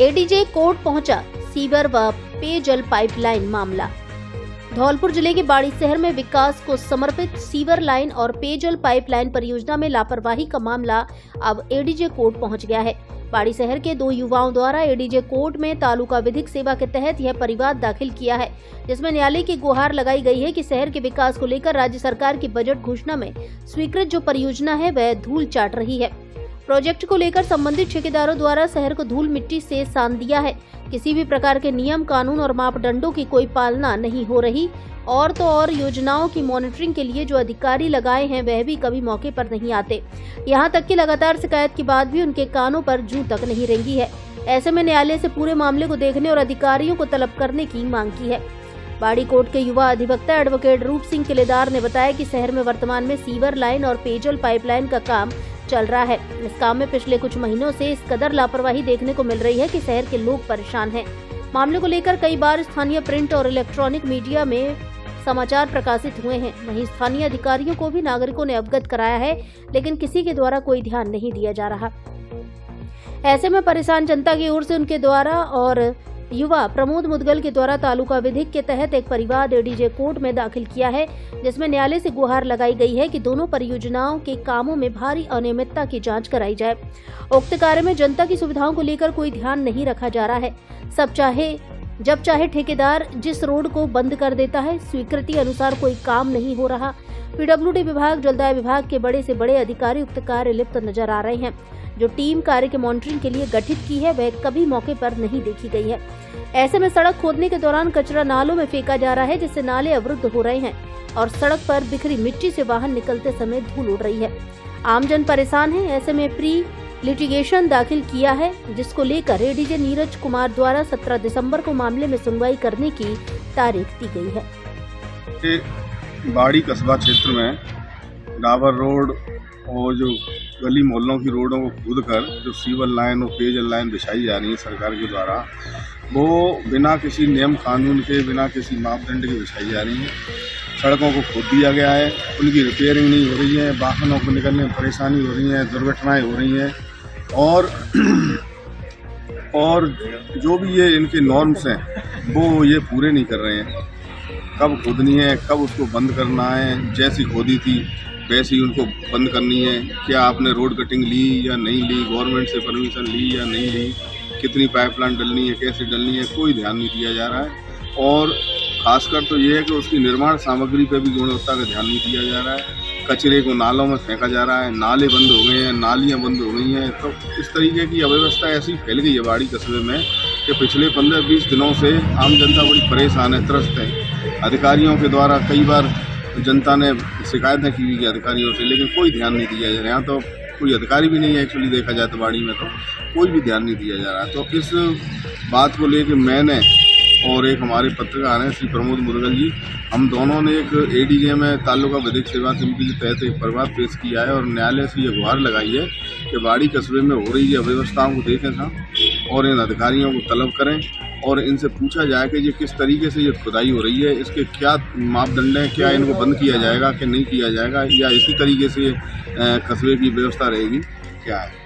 ADJ court पहुंचा sewer व पेयजल पाइपलाइन मामला। धौलपुर जिले के बाड़ी शहर में विकास को समर्पित सीवर लाइन और पेयजल पाइपलाइन परियोजना में लापरवाही का मामला अब एडीजे कोर्ट पहुंच गया है। बाड़ी शहर के 2 युवाओं द्वारा एडीजे कोर्ट में तालुका विधिक सेवा के तहत यह परिवाद दाखिल किया है, जिसमें न्यायालय की गुहार लगाई गई है कि शहर के विकास को लेकर राज्य सरकार की बजट घोषणा में स्वीकृत जो परियोजना है वह धूल चाट रही है। प्रोजेक्ट को लेकर संबंधित ठेकेदारों द्वारा शहर को धूल मिट्टी से सान दिया है। किसी भी प्रकार के नियम, कानून और मापदंडों की कोई पालना नहीं हो रही और तो और योजनाओं की मॉनिटरिंग के लिए जो अधिकारी लगाए हैं वह भी कभी मौके पर नहीं आते। यहां तक कि लगातार शिकायत के बाद भी उनके कानों पर जूं तक नहीं रेंगी है। ऐसे में न्यायालय से पूरे मामले को देखने और अधिकारियों को तलब करने की मांग की है। बाड़ी कोर्ट के युवा अधिवक्ता एडवोकेट रूप सिंह किलेदार ने बताया कि शहर में वर्तमान में सीवर लाइन और पेयजल पाइपलाइन का काम चल रहा है। इस काम में पिछले कुछ महीनों से इस कदर लापरवाही देखने को मिल रही है कि शहर के लोग परेशान हैं। मामले को लेकर कई बार स्थानीय प्रिंट और इलेक्ट्रॉनिक मीडिया में समाचार प्रकाशित हुए हैं। वहीं स्थानीय अधिकारियों को भी नागरिकों ने अवगत कराया है, लेकिन किसी के द्वारा कोई ध्यान नहीं दिया जा रहा। ऐसे में परेशान जनता की ओर से उनके द्वारा और युवा प्रमोद मुदगल के द्वारा तालुका विधिक के तहत एक परिवाद एडीजे कोर्ट में दाखिल किया है, जिसमें न्यायालय से गुहार लगाई गई है कि दोनों परियोजनाओं के कामों में भारी अनियमितता की जांच कराई जाए। उक्त कार्य में जनता की सुविधाओं को लेकर कोई ध्यान नहीं रखा जा रहा है। जब चाहे ठेकेदार जिस रोड को बंद कर देता है, स्वीकृति अनुसार कोई काम नहीं हो रहा। पीडब्ल्यूडी विभाग, जलदाय विभाग के बड़े से बड़े अधिकारी उक्त कार्य लिप्त नजर आ रहे हैं। जो टीम कार्य के मॉनिटरिंग के लिए गठित की है वह कभी मौके पर नहीं देखी गई है। ऐसे में सड़क खोदने के दौरान कचरा नालों में फेंका जा रहा है, जिससे नाले अवरुद्ध हो रहे हैं और सड़क पर बिखरी मिट्टी से वाहन निकलते समय धूल उड़ रही है। आमजन परेशान है। ऐसे में प्री लिटिगेशन दाखिल किया है, जिसको लेकर एडीजे नीरज कुमार द्वारा 17 दिसंबर को मामले में सुनवाई करने की तारीख दी गई है। बाड़ी कस्बा क्षेत्र में डाबर रोड और जो गली मोहल्लों की रोडों को खोद कर जो सीवर लाइन और पेयजल लाइन बिछाई जा रही है सरकार के द्वारा, वो बिना किसी नियम कानून के, बिना किसी मापदंड के बिछाई जा रही है। सड़कों को खोद दिया गया है, उनकी रिपेयरिंग नहीं हो रही है, वाहनों को निकलने में परेशानी हो रही है, दुर्घटनाएं हो रही हैं और जो भी ये इनके नॉर्म्स हैं वो ये पूरे नहीं कर रहे हैं। कब खोदनी है, कब उसको बंद करना है, जैसी खोदी थी वैसे ही उनको बंद करनी है। क्या आपने रोड कटिंग ली या नहीं ली, गवर्नमेंट से परमिशन ली या नहीं ली, कितनी पाइपलाइन डलनी है, कैसे डलनी है, कोई ध्यान नहीं दिया जा रहा है। और खासकर तो ये है कि उसकी निर्माण सामग्री पर भी गुणवत्ता का ध्यान नहीं दिया जा रहा है। कचरे को नालों में फेंका जा रहा है, नाले बंद हो गए हैं, नालियाँ बंद हो गई हैं। तो इस तरीके की अव्यवस्था ऐसी फैल गई है बाड़ी कस्बे में कि पिछले 15-20 दिनों से आम जनता बड़ी परेशान है, त्रस्त है। अधिकारियों के द्वारा कई बार जनता ने शिकायतें की हुई अधिकारियों से, लेकिन कोई ध्यान नहीं दिया जा रहा। यहाँ तो कोई अधिकारी भी नहीं है, एक्चुअली देखा जाए तो बाड़ी में तो कोई भी ध्यान नहीं दिया जा रहा। तो इस बात को लेकर मैंने और एक हमारे पत्रकार हैं श्री प्रमोद मुदगल जी, हम दोनों ने एक एडीजे में तालुका विधिक सेवा समिति के तहत एक परिवाद पेश किया है और न्यायालय से ये गुहार लगाई है कि बाड़ी कस्बे में हो रही अव्यवस्थाओं को देखें था और इन अधिकारियों को तलब करें और इनसे पूछा जाए कि ये किस तरीके से ये खुदाई हो रही है, इसके क्या मापदंड हैं, क्या इनको बंद किया जाएगा कि नहीं किया जाएगा, या इसी तरीके से कस्बे की व्यवस्था रहेगी, क्या है।